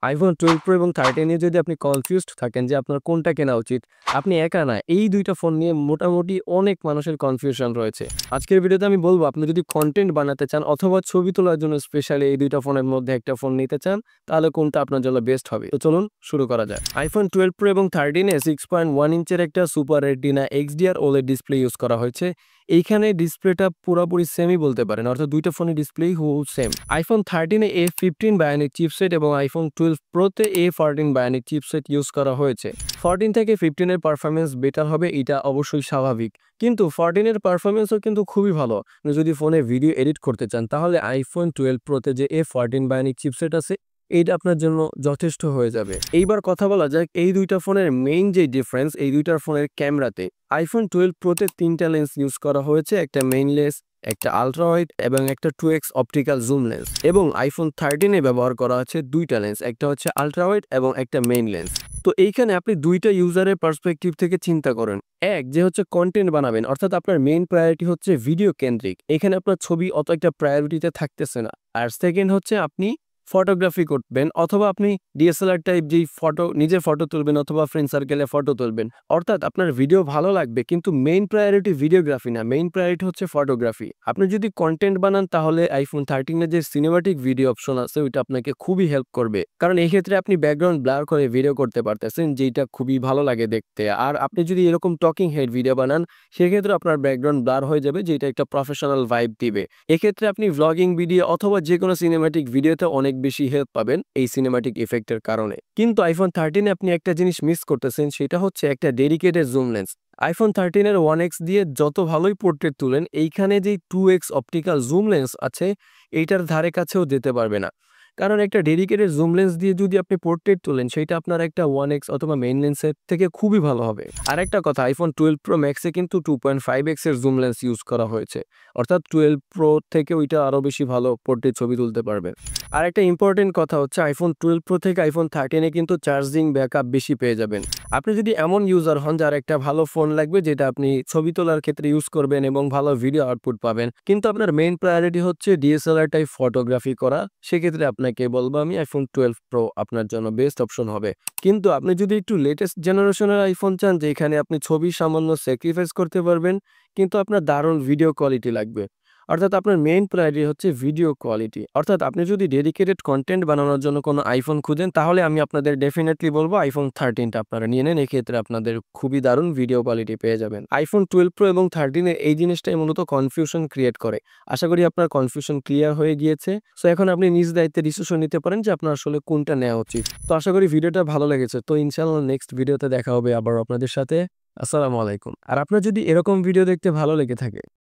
iPhone 12 Pro এবং 13 নিয়ে যদি আপনি কনফিউজড থাকেন যে আপনার কোনটা কেনা উচিত, আপনি একা না। এই ২ টা ফোন নিয়ে মোটামুটি অনেক মানুষের কনফিউশন রয়েছে। আজকের ভিডিওতে আমি বলব আপনি যদি কনটেন্ট বানাতে চান অথবা ছবি তোলার জন্য স্পেশালি এই ২ টা ফোনের মধ্যে একটা ফোন নিতে চান, তাহলে কোনটা আপনার জন্য বেস্ট হবে। তো চলুন শুরু করা যাক। iPhone 12 Pro এবং 13 এ 6.1 ইঞ্চের একটা super retina XDR OLED display use করা হয়েছে। এইখানে ডিসপ্লেটা পুরোপুরি সেমই বলতে পারেন, অর্থাৎ ২ টা ফোনের ডিসপ্লেই হুবহু সেম। iPhone 13 এ A15 বায়োনিক চিপসেট এবং iPhone 12 Pro তে A14 বায়োনিক চিপসেট ইউজ করা হয়েছে। 14 থেকে 15 এর পারফরম্যান্স বেটার হবে, এটা অবশ্যই স্বাভাবিক। কিন্তু 14 এর পারফরম্যান্সও কিন্তু খুবই ভালো। আপনি যদি ফোনে ভিডিও এডিট করতে চান তাহলে iPhone 12 Pro তে যে A14 বায়োনিক চিপসেট আছে এইটা আপনার জন্য যথেষ্ট হয়ে যাবে। এইবার কথা বলা যাক এই ২ টা ফোনের মেইন যে ডিফারেন্স এই ২ টার ফোনের ক্যামেরাতে। iPhone 12 Pro তে ৩ টা লেন্স ইউজ করা হয়েছে, একটা মেইন লেন্স, একটা আল্ট্রা ওয়াইড এবং একটা 2x অপটিক্যাল জুম লেন্স। এবং iPhone 13 এ ব্যবহার করা হচ্ছে ২ টা লেন্স, একটা হচ্ছে আল্ট্রা ওয়াইড এবং একটা মেইন লেন্স। তো এইখানে আপনি ২ টা ইউজারের পার্সপেক্টিভ থেকে চিন্তা করেন। এক যে হচ্ছে কনটেন্ট বানাবেন, অর্থাৎ আপনার মেইন প্রায়োরিটি হচ্ছে ভিডিও কেন্দ্রিক। এখানে আপনার ছবি অত একটা প্রায়োরিটিতে থাকতেছে না। আর সেকেন্ড হচ্ছে আপনি ফটোগ্রাফি করবেন অথবা আপনি DSLR টাইপ যেই ফটো নিজে ফটো তুলবেন অথবা ফ্রেন্ড সার্কেলে ফটো তুলবেন। অর্থাৎ আপনার ভিডিও ভালো লাগবে কিন্তু মেইন প্রায়োরিটি ভিডিওগ্রাফি না, মেইন প্রায়োরিটি হচ্ছে ফটোগ্রাফি। আপনি যদি কনটেন্ট বানান তাহলে iPhone 13 এর যে সিনেমাটিক ভিডিও অপশন আছে ওইটা আপনাকে খুবই হেল্প করবে। কারণ এই ক্ষেত্রে আপনি ব্যাকগ্রাউন্ড ব্লার করে ভিডিও করতে পারতেছেন, যেটা খুবই ভালো লাগে দেখতে। আর আপনি যদি এরকম টকিং হেড ভিডিও বানান সেক্ষেত্রে আপনার ব্যাকগ্রাউন্ড ব্লার হয়ে যাবে, যেটা একটা প্রফেশনাল ভাইব দিবে। এক্ষেত্রে আপনি ভ্লগিং ভিডিও অথবা যেকোনো সিনেমাটিক ভিডিওতে অনেক বেশি হেল্প পাবেন এই সিনেমাটিক ইফেক্টের কারণে। কিন্তু iPhone 13 এ আপনি একটা জিনিস মিস করতেছেন, সেটা হচ্ছে একটা ডেডিকেটেড জুম লেন্স। iPhone 13 এর 1x দিয়ে যত ভালোই পোর্ট্রেট তুলেন, এইখানে যেই 2x অপটিক্যাল জুম লেন্স আছে এইটার ধারে কাছেও যেতে পারবে না। কারণ একটা ডেডিকেটেড জুম লেন্স দিয়ে যদি আপনি পোর্ট্রেট তোলেন সেটা আপনার একটা 1x অথবা মেইন লেন্সের থেকে খুবই ভালো হবে। আরেকটা কথা, iPhone 12 Pro Max এ কিন্তু 2.5x এর জুম লেন্স ইউজ করা হয়েছে, অর্থাৎ 12 Pro থেকে ওইটা আরো বেশি ভালো পোর্ট্রেট ছবি তুলতে পারবেন। আর একটা ইম্পর্টেন্ট কথা হচ্ছে iPhone 12 Pro থেকে iPhone 13 এ কিন্তু চার্জিং ব্যাকআপ বেশি পেয়ে যাবেন। আপনি যদি এমন ইউজার হন যার একটা ভালো ফোন লাগবে যেটা আপনি ছবি তোলার ক্ষেত্রে ইউজ করবেন এবং ভালো ভিডিও আউটপুট পাবেন, কিন্তু আপনার মেইন প্রায়োরিটি হচ্ছে DSLR টাইপ ফটোগ্রাফি করা, সেক্ষেত্রে আপনাকে বলবো আমি iPhone 12 Pro আপনার জন্য বেস্ট অপশন হবে। কিন্তু আপনি যদি একটু লেটেস্ট জেনারেশনের আইফোন চান যেখানে আপনি ছবি সামান্য স্যাক্রিফাইস করতে পারবেন কিন্তু আপনার দারুণ ভিডিও কোয়ালিটি লাগবে, অর্থাৎ আপনার মেইন প্রায়োরিটি হচ্ছে ভিডিও কোয়ালিটি, অর্থাৎ আপনি যদি ডেডিকেটেড কন্টেন্ট বানানোর জন্য কোনো আইফোন খুঁজেন তাহলে আমি আপনাদের ডেফিনেটলি বলবো iPhone 13 টা আপনারা নিয়ে নেন। এক্ষেত্রে আপনাদের খুবই দারুণ ভিডিও কোয়ালিটি পেয়ে যাবেন। iPhone 12 Pro এবং 13 এর এই জিনিসটাই মূলত কনফিউশন ক্রিয়েট করে। আশা করি আপনার কনফিউশন ক্লিয়ার হয়ে গিয়েছে। সো এখন আপনি নিজ দায়িত্বে ডিসিশন নিতে পারেন যে আপনার আসলে কোনটা নেওয়া উচিত। তো আশা করি ভিডিওটা ভালো লেগেছে। তো ইনশাআল্লাহ নেক্সট ভিডিওতে দেখা হবে আবার আপনাদের সাথে। আসসালামু আলাইকুম। আর আপনার যদি এরকম ভিডিও দেখতে ভালো লেগে থাকে